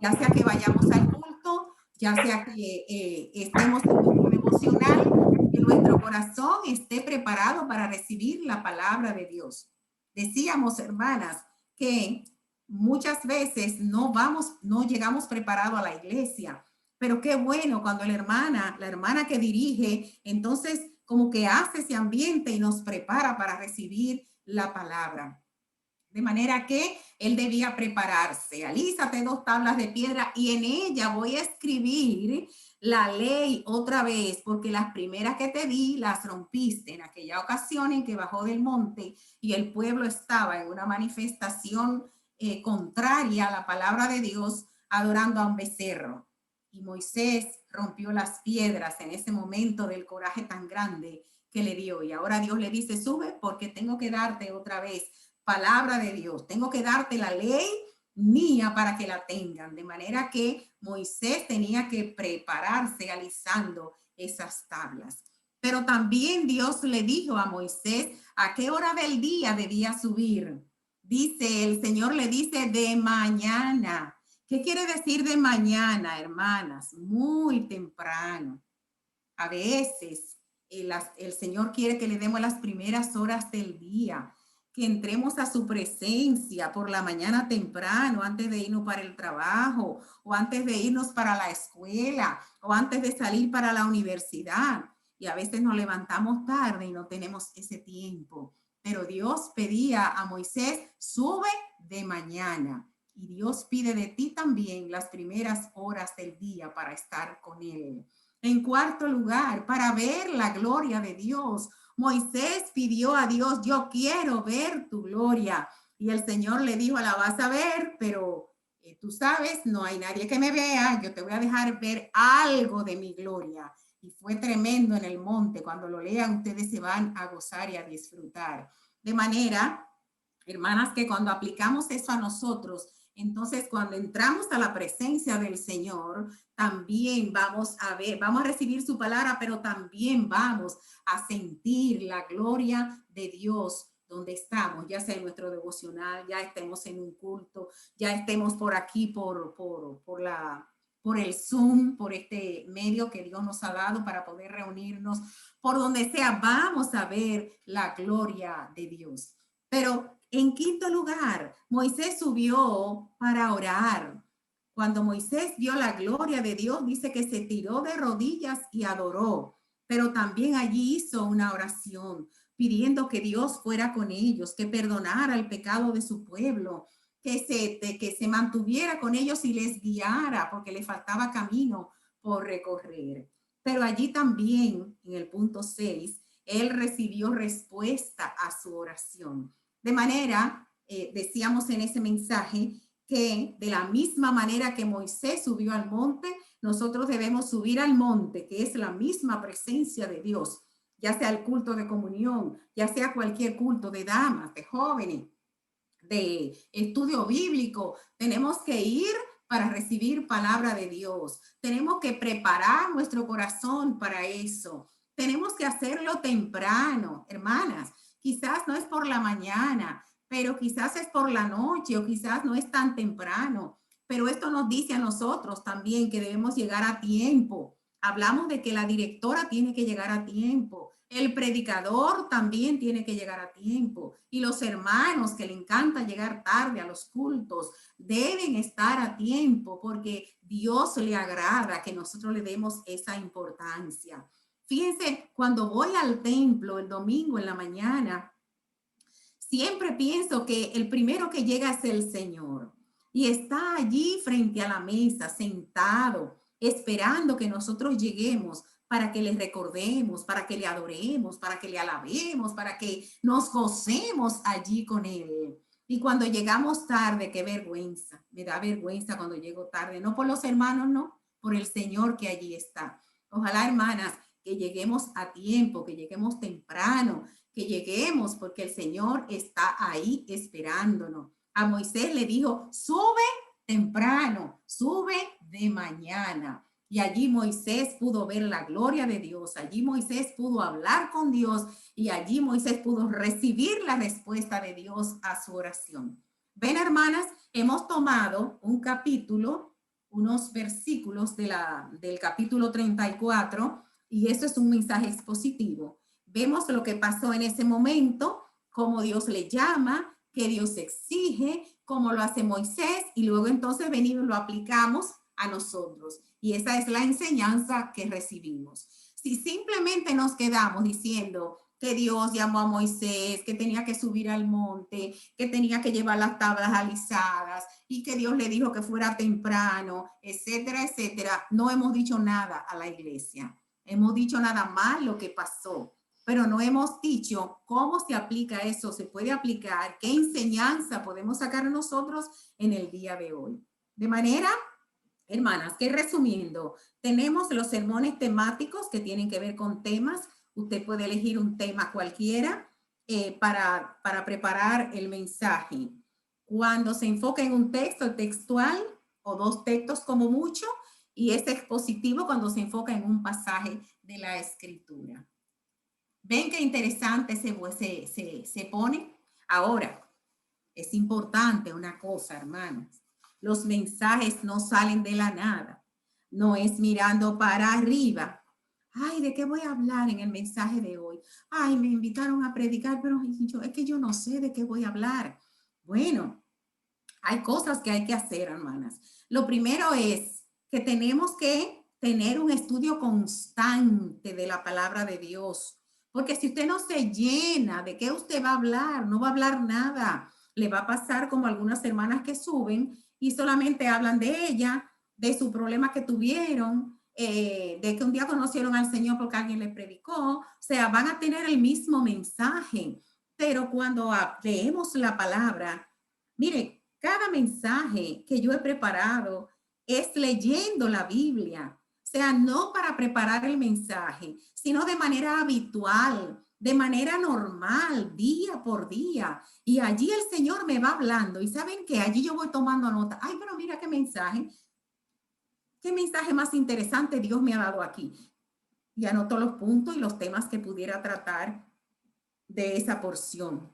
Ya sea que vayamos al culto, ya sea que estemos en un devocional, que nuestro corazón esté preparado para recibir la palabra de Dios. Decíamos, hermanas, que muchas veces no llegamos preparados a la iglesia, pero qué bueno cuando la hermana que dirige, entonces como que hace ese ambiente y nos prepara para recibir la palabra. De manera que él debía prepararse. Alízate 2 tablas de piedra y en ella voy a escribir la ley otra vez, porque las primeras que te di las rompiste en aquella ocasión en que bajó del monte y el pueblo estaba en una manifestación contraria a la palabra de Dios, adorando a un becerro. Y Moisés rompió las piedras en ese momento del coraje tan grande que le dio. Y ahora Dios le dice, sube porque tengo que darte otra vez palabra de Dios. Tengo que darte la ley mía para que la tengan. De manera que Moisés tenía que prepararse alisando esas tablas. Pero también Dios le dijo a Moisés a qué hora del día debía subir. Dice, el Señor le dice de mañana. ¿Qué quiere decir de mañana, hermanas? Muy temprano. A veces el Señor quiere que le demos las primeras horas del día, que entremos a su presencia por la mañana temprano, antes de irnos para el trabajo, o antes de irnos para la escuela, o antes de salir para la universidad. Y a veces nos levantamos tarde y no tenemos ese tiempo. Pero Dios pedía a Moisés, sube de mañana. Y Dios pide de ti también las primeras horas del día para estar con Él. En cuarto lugar, para ver la gloria de Dios. Moisés pidió a Dios, yo quiero ver tu gloria. Y el Señor le dijo, la vas a ver, pero tú sabes, no hay nadie que me vea. Yo te voy a dejar ver algo de mi gloria. y fue tremendo en el monte. Cuando lo lean, ustedes se van a gozar y a disfrutar. De manera, hermanas, que cuando aplicamos eso a nosotros, entonces cuando entramos a la presencia del Señor, también vamos a ver, vamos a recibir su palabra, pero también vamos a sentir la gloria de Dios donde estamos, ya sea en nuestro devocional, ya estemos en un culto, ya estemos por aquí, por el Zoom, por este medio que Dios nos ha dado para poder reunirnos, por donde sea, vamos a ver la gloria de Dios. Pero en quinto lugar, Moisés subió para orar. Cuando Moisés vio la gloria de Dios, dice que se tiró de rodillas y adoró, pero también allí hizo una oración, pidiendo que Dios fuera con ellos, que perdonara el pecado de su pueblo, que se mantuviera con ellos y les guiara, porque le faltaba camino por recorrer. Pero allí también, en el punto 6, él recibió respuesta a su oración. De manera, decíamos en ese mensaje, que de la misma manera que Moisés subió al monte, nosotros debemos subir al monte, que es la misma presencia de Dios, ya sea el culto de comunión, ya sea cualquier culto de damas, de jóvenes, de estudio bíblico. Tenemos que ir para recibir palabra de Dios. Tenemos que preparar nuestro corazón para eso. Tenemos que hacerlo temprano, hermanas. Quizás no es por la mañana, pero quizás es por la noche o quizás no es tan temprano. Pero esto nos dice a nosotros también que debemos llegar a tiempo. Hablamos de que la directora tiene que llegar a tiempo. El predicador también tiene que llegar a tiempo. Y los hermanos que le encanta llegar tarde a los cultos deben estar a tiempo porque Dios le agrada que nosotros le demos esa importancia. Fíjense, cuando voy al templo el domingo en la mañana, siempre pienso que el primero que llega es el Señor. Y está allí frente a la mesa, sentado, esperando que nosotros lleguemos para que le recordemos, para que le adoremos, para que le alabemos, para que nos gocemos allí con Él. Y cuando llegamos tarde, qué vergüenza, me da vergüenza cuando llego tarde, no por los hermanos, no, por el Señor que allí está. Ojalá, hermanas, que lleguemos a tiempo, que lleguemos temprano, que lleguemos porque el Señor está ahí esperándonos. A Moisés le dijo, sube temprano, sube de mañana. Y allí Moisés pudo ver la gloria de Dios, allí Moisés pudo hablar con Dios y allí Moisés pudo recibir la respuesta de Dios a su oración. Ven, hermanas, hemos tomado un capítulo, unos versículos del capítulo 34 y eso es un mensaje expositivo. Vemos lo que pasó en ese momento, cómo Dios le llama, qué Dios exige, cómo lo hace Moisés y luego entonces venimos y lo aplicamos a nosotros. Y esa es la enseñanza que recibimos. Si simplemente nos quedamos diciendo que Dios llamó a Moisés, que tenía que subir al monte, que tenía que llevar las tablas alisadas y que Dios le dijo que fuera temprano, etcétera, etcétera, no hemos dicho nada a la iglesia. Hemos dicho nada más lo que pasó, pero no hemos dicho cómo se aplica eso, se puede aplicar, qué enseñanza podemos sacar nosotros en el día de hoy. De manera, hermanas, que resumiendo, tenemos los sermones temáticos que tienen que ver con temas. Usted puede elegir un tema cualquiera para preparar el mensaje. Cuando se enfoca en un texto textual o dos textos como mucho, y es expositivo cuando se enfoca en un pasaje de la Escritura. ¿Ven qué interesante se pone? Ahora, es importante una cosa, hermanos. Los mensajes no salen de la nada. No es mirando para arriba. Ay, ¿de qué voy a hablar en el mensaje de hoy? Ay, me invitaron a predicar, pero es que yo no sé de qué voy a hablar. Bueno, hay cosas que hay que hacer, hermanas. Lo primero es que tenemos que tener un estudio constante de la palabra de Dios. Porque si usted no se llena de qué usted va a hablar, no va a hablar nada. Le va a pasar como algunas hermanas que suben y solamente hablan de ella, de su problema que tuvieron, de que un día conocieron al Señor porque alguien les predicó. O sea, van a tener el mismo mensaje. Pero cuando leemos la palabra, mire, cada mensaje que yo he preparado es leyendo la Biblia. sea, no para preparar el mensaje, sino de manera habitual, de manera normal, día por día. Y allí el Señor me va hablando. Y saben que allí yo voy tomando nota. Ay, pero mira qué mensaje más interesante Dios me ha dado aquí. Y anoto los puntos y los temas que pudiera tratar de esa porción.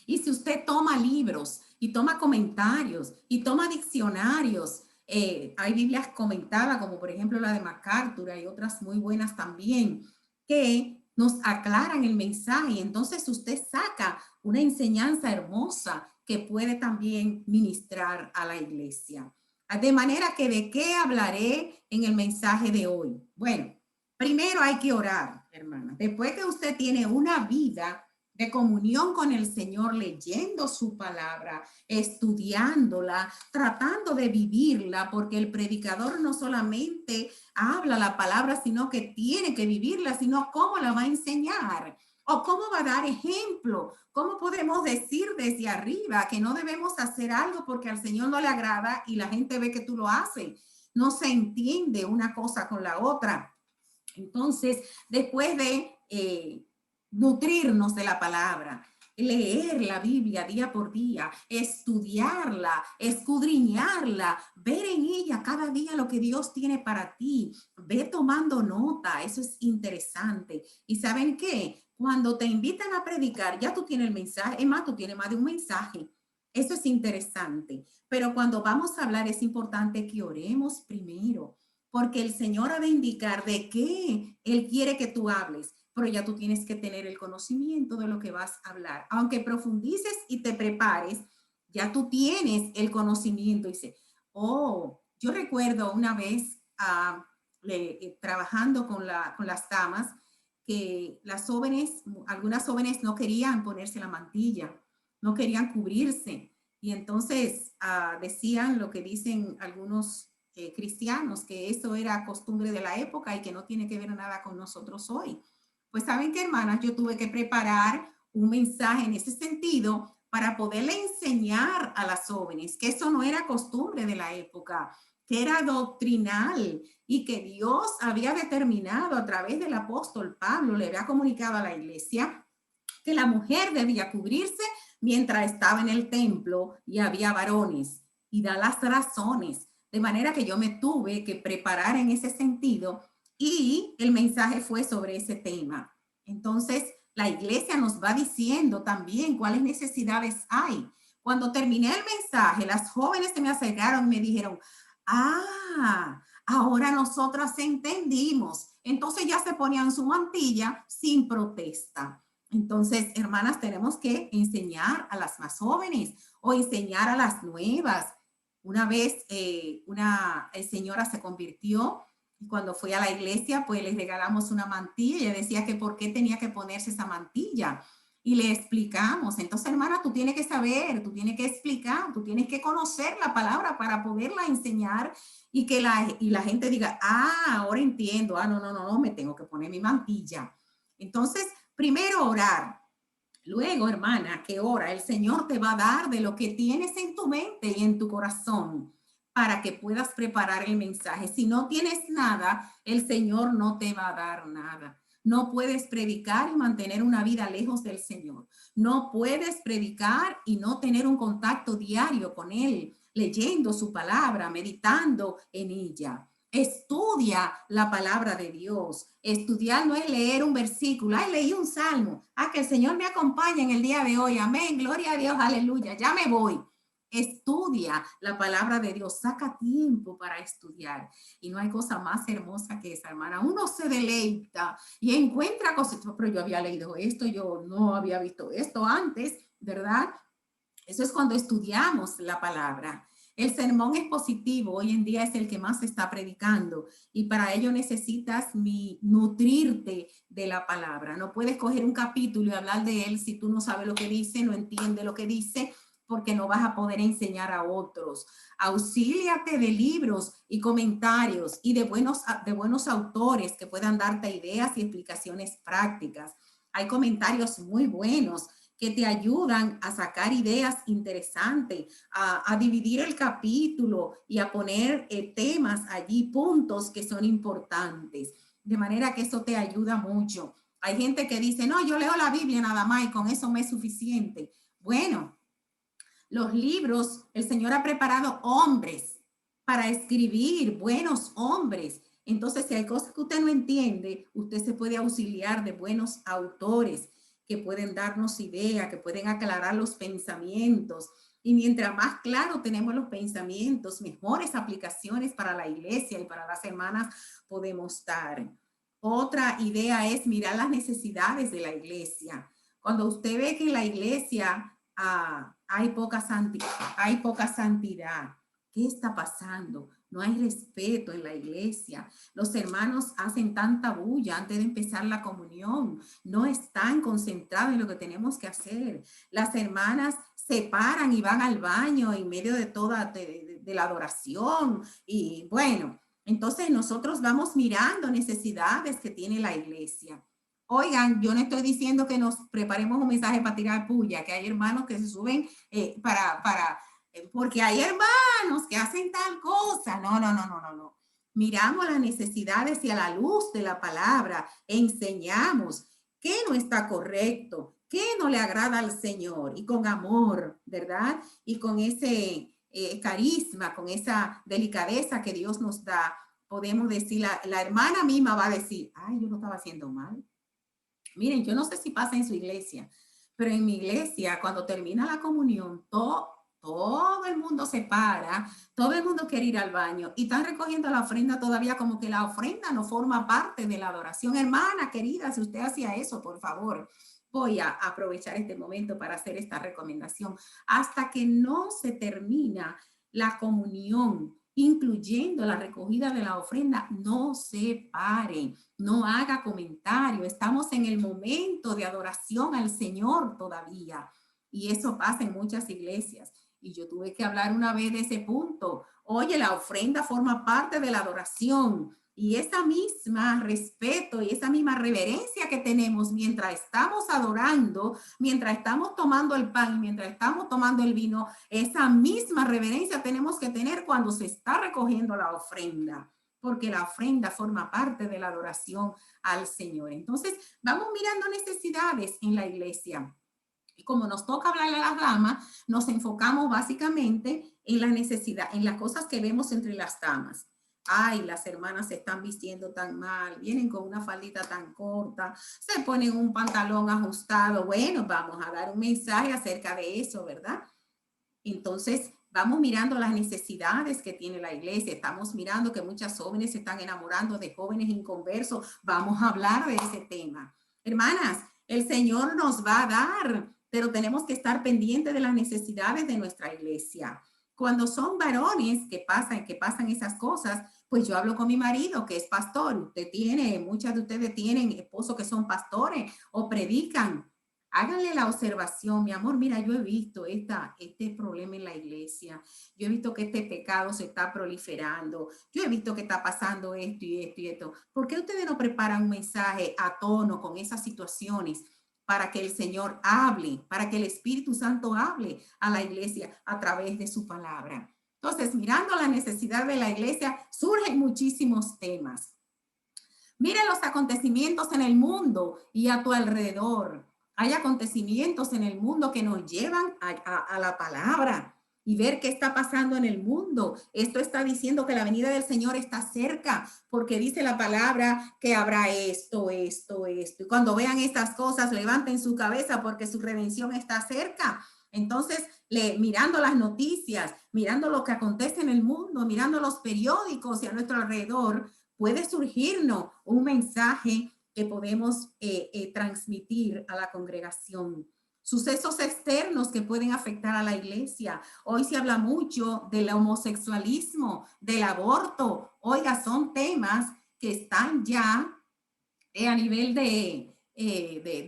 Y si usted toma libros y toma comentarios y toma diccionarios, hay Biblias comentadas, como por ejemplo la de MacArthur, hay otras muy buenas también, que nos aclaran el mensaje. Entonces usted saca una enseñanza hermosa que puede también ministrar a la iglesia. De manera que, ¿de qué hablaré en el mensaje de hoy? Bueno, primero hay que orar, hermana. Después que usted tiene una vida de comunión con el Señor, leyendo su palabra, estudiándola, tratando de vivirla, porque el predicador no solamente habla la palabra, sino que tiene que vivirla, sino cómo la va a enseñar o cómo va a dar ejemplo. ¿Cómo podemos decir desde arriba que no debemos hacer algo porque al Señor no le agrada y la gente ve que tú lo haces? No se entiende una cosa con la otra. Entonces, después de nutrirnos de la palabra, leer la Biblia día por día, estudiarla, escudriñarla, ver en ella cada día lo que Dios tiene para ti, ve tomando nota, eso es interesante. ¿Y saben qué? Cuando te invitan a predicar, ya tú tienes el mensaje, es más, tú tienes más de un mensaje. Eso es interesante. Pero cuando vamos a hablar es importante que oremos primero, porque el Señor ha de indicar de qué Él quiere que tú hables, pero ya tú tienes que tener el conocimiento de lo que vas a hablar. Aunque profundices y te prepares, ya tú tienes el conocimiento. Y dice, oh, yo recuerdo una vez trabajando con las damas, que las jóvenes, algunas jóvenes no querían ponerse la mantilla, no querían cubrirse. Y entonces decían lo que dicen algunos cristianos, que eso era costumbre de la época y que no tiene que ver nada con nosotros hoy. Pues saben qué, hermanas, yo tuve que preparar un mensaje en ese sentido para poderle enseñar a las jóvenes que eso no era costumbre de la época, que era doctrinal y que Dios había determinado a través del apóstol Pablo, le había comunicado a la iglesia que la mujer debía cubrirse mientras estaba en el templo y había varones, y da las razones. De manera que yo me tuve que preparar en ese sentido y el mensaje fue sobre ese tema. Entonces, la iglesia nos va diciendo también cuáles necesidades hay. Cuando terminé el mensaje, las jóvenes se me acercaron y me dijeron, ahora nosotras entendimos. Entonces ya se ponían su mantilla sin protesta. Entonces, hermanas, tenemos que enseñar a las más jóvenes o enseñar a las nuevas. Una vez una señora se convirtió y cuando fue a la iglesia, pues le regalamos una mantilla. Ella decía que por qué tenía que ponerse esa mantilla. Y le explicamos. Entonces, hermana, tú tienes que saber, tú tienes que explicar, tú tienes que conocer la palabra para poderla enseñar y que la gente diga, ahora entiendo, no, me tengo que poner mi mantilla. Entonces, primero orar. Luego, hermana, que ora, el Señor te va a dar de lo que tienes en tu mente y en tu corazón para que puedas preparar el mensaje. Si no tienes nada, el Señor no te va a dar nada. No puedes predicar y mantener una vida lejos del Señor. No puedes predicar y no tener un contacto diario con Él, leyendo su palabra, meditando en ella. Estudia la palabra de Dios. Estudiar no es leer un versículo. Leí un salmo. Que el Señor me acompañe en el día de hoy. Amén. Gloria a Dios. Aleluya. Ya me voy. Estudia la palabra de Dios. Saca tiempo para estudiar. Y no hay cosa más hermosa que esa, hermana. Uno se deleita y encuentra cosas. Pero yo había leído esto. Yo no había visto esto antes, ¿verdad? Eso es cuando estudiamos la palabra. El sermón expositivo hoy en día es el que más se está predicando y para ello necesitas nutrirte de la palabra. No puedes coger un capítulo y hablar de él si tú no sabes lo que dice, no entiendes lo que dice, porque no vas a poder enseñar a otros. Auxíliate de libros y comentarios y de buenos autores que puedan darte ideas y explicaciones prácticas. Hay comentarios muy buenos que te ayudan a sacar ideas interesantes, a dividir el capítulo y a poner temas allí, puntos que son importantes. De manera que eso te ayuda mucho. Hay gente que dice, no, yo leo la Biblia nada más y con eso me es suficiente. Bueno, los libros, el Señor ha preparado hombres para escribir, buenos hombres. Entonces, si hay cosas que usted no entiende, usted se puede auxiliar de buenos autores que pueden darnos ideas, que pueden aclarar los pensamientos. Y mientras más claro tenemos los pensamientos, mejores aplicaciones para la iglesia y para las hermanas podemos dar. Otra idea es mirar las necesidades de la iglesia. Cuando usted ve que en la iglesia hay poca santidad, ¿qué está pasando? No hay respeto en la iglesia. Los hermanos hacen tanta bulla antes de empezar la comunión. No están concentrados en lo que tenemos que hacer. Las hermanas se paran y van al baño en medio de toda de la adoración. Y bueno, entonces nosotros vamos mirando necesidades que tiene la iglesia. Oigan, yo no estoy diciendo que nos preparemos un mensaje para tirar puya, que hay hermanos que se suben porque hay hermanos que hacen tal cosa. No. Miramos las necesidades y a la luz de la palabra enseñamos qué no está correcto, qué no le agrada al Señor, y con amor, ¿verdad? Y con ese carisma, con esa delicadeza que Dios nos da, podemos decir, la hermana misma va a decir, ay, yo no estaba haciendo mal. Miren, yo no sé si pasa en su iglesia, pero en mi iglesia, cuando termina la comunión, todo el mundo se para, todo el mundo quiere ir al baño y están recogiendo la ofrenda todavía como que la ofrenda no forma parte de la adoración. Hermana querida, si usted hacía eso, por favor, voy a aprovechar este momento para hacer esta recomendación. Hasta que no se termina la comunión, incluyendo la recogida de la ofrenda, no se pare, no haga comentario. Estamos en el momento de adoración al Señor todavía. Y eso pasa en muchas iglesias. Y yo tuve que hablar una vez de ese punto. Oye, la ofrenda forma parte de la adoración. Y esa misma respeto y esa misma reverencia que tenemos mientras estamos adorando, mientras estamos tomando el pan, mientras estamos tomando el vino, esa misma reverencia tenemos que tener cuando se está recogiendo la ofrenda, porque la ofrenda forma parte de la adoración al Señor. Entonces, vamos mirando necesidades en la iglesia. Y como nos toca hablarle a las damas, nos enfocamos básicamente en la necesidad, en las cosas que vemos entre las damas. Ay, las hermanas se están vistiendo tan mal, vienen con una faldita tan corta, se ponen un pantalón ajustado. Bueno, vamos a dar un mensaje acerca de eso, ¿verdad? Entonces, vamos mirando las necesidades que tiene la iglesia. Estamos mirando que muchas jóvenes se están enamorando de jóvenes inconversos. Vamos a hablar de ese tema. Hermanas, el Señor nos va a dar, pero tenemos que estar pendientes de las necesidades de nuestra iglesia. Cuando son varones que pasan esas cosas, pues yo hablo con mi marido, que es pastor. Muchas de ustedes tienen esposos que son pastores o predican. Háganle la observación, mi amor, mira, yo he visto este problema en la iglesia. Yo he visto que este pecado se está proliferando. Yo he visto que está pasando esto y esto y esto. ¿Por qué ustedes no preparan un mensaje a tono con esas situaciones para que el Señor hable, para que el Espíritu Santo hable a la iglesia a través de su palabra? Entonces, mirando la necesidad de la iglesia, surgen muchísimos temas. Mira los acontecimientos en el mundo y a tu alrededor. Hay acontecimientos en el mundo que nos llevan a la palabra y ver qué está pasando en el mundo. Esto está diciendo que la venida del Señor está cerca, porque dice la palabra que habrá esto. Y cuando vean estas cosas, levanten su cabeza porque su redención está cerca. Entonces, mirando las noticias, mirando lo que acontece en el mundo, mirando los periódicos y a nuestro alrededor, puede surgirnos un mensaje que podemos transmitir a la congregación. Sucesos externos que pueden afectar a la iglesia. Hoy se habla mucho del homosexualismo, del aborto. Oiga, son temas que están ya a nivel de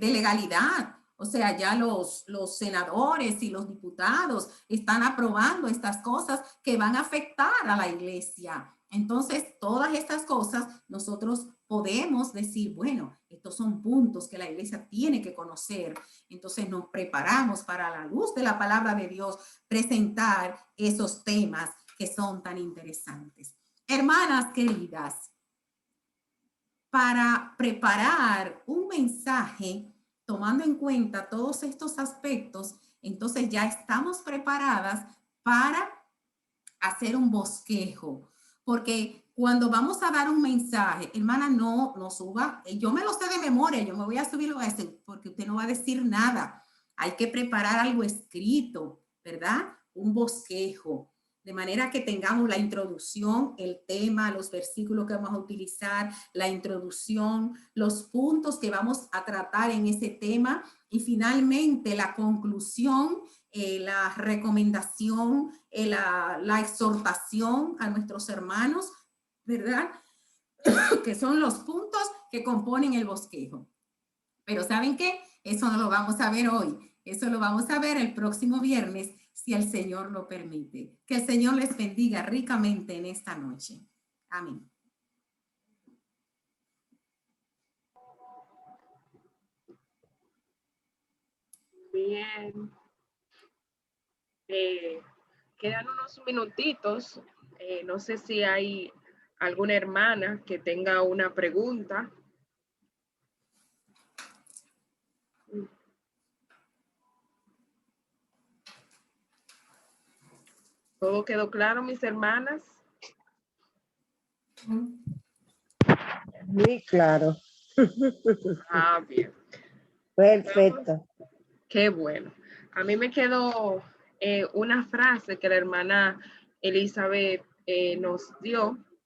legalidad. O sea, ya los senadores y los diputados están aprobando estas cosas que van a afectar a la iglesia. Entonces, todas estas cosas nosotros podemos decir, bueno, estos son puntos que la iglesia tiene que conocer. Entonces nos preparamos para, a la luz de la palabra de Dios, presentar esos temas que son tan interesantes. Hermanas queridas, para preparar un mensaje, tomando en cuenta todos estos aspectos, entonces ya estamos preparadas para hacer un bosquejo, porque cuando vamos a dar un mensaje, hermana, no suba, yo me lo sé de memoria, yo me voy a subirlo a ese, porque usted no va a decir nada. Hay que preparar algo escrito, ¿verdad? Un bosquejo, de manera que tengamos la introducción, el tema, los versículos que vamos a utilizar, la introducción, los puntos que vamos a tratar en ese tema y finalmente la conclusión, la recomendación, la exhortación a nuestros hermanos, ¿verdad? Que son los puntos que componen el bosquejo. Pero ¿saben qué? Eso no lo vamos a ver hoy. Eso lo vamos a ver el próximo viernes, si el Señor lo permite. Que el Señor les bendiga ricamente en esta noche. Amén. Bien. Quedan unos minutitos. No sé si hay alguna hermana que tenga una pregunta. ¿Todo quedó claro, mis hermanas? Muy claro. Ah, bien. Perfecto. Qué bueno. A mí me quedó una frase que la hermana Elizabeth nos dio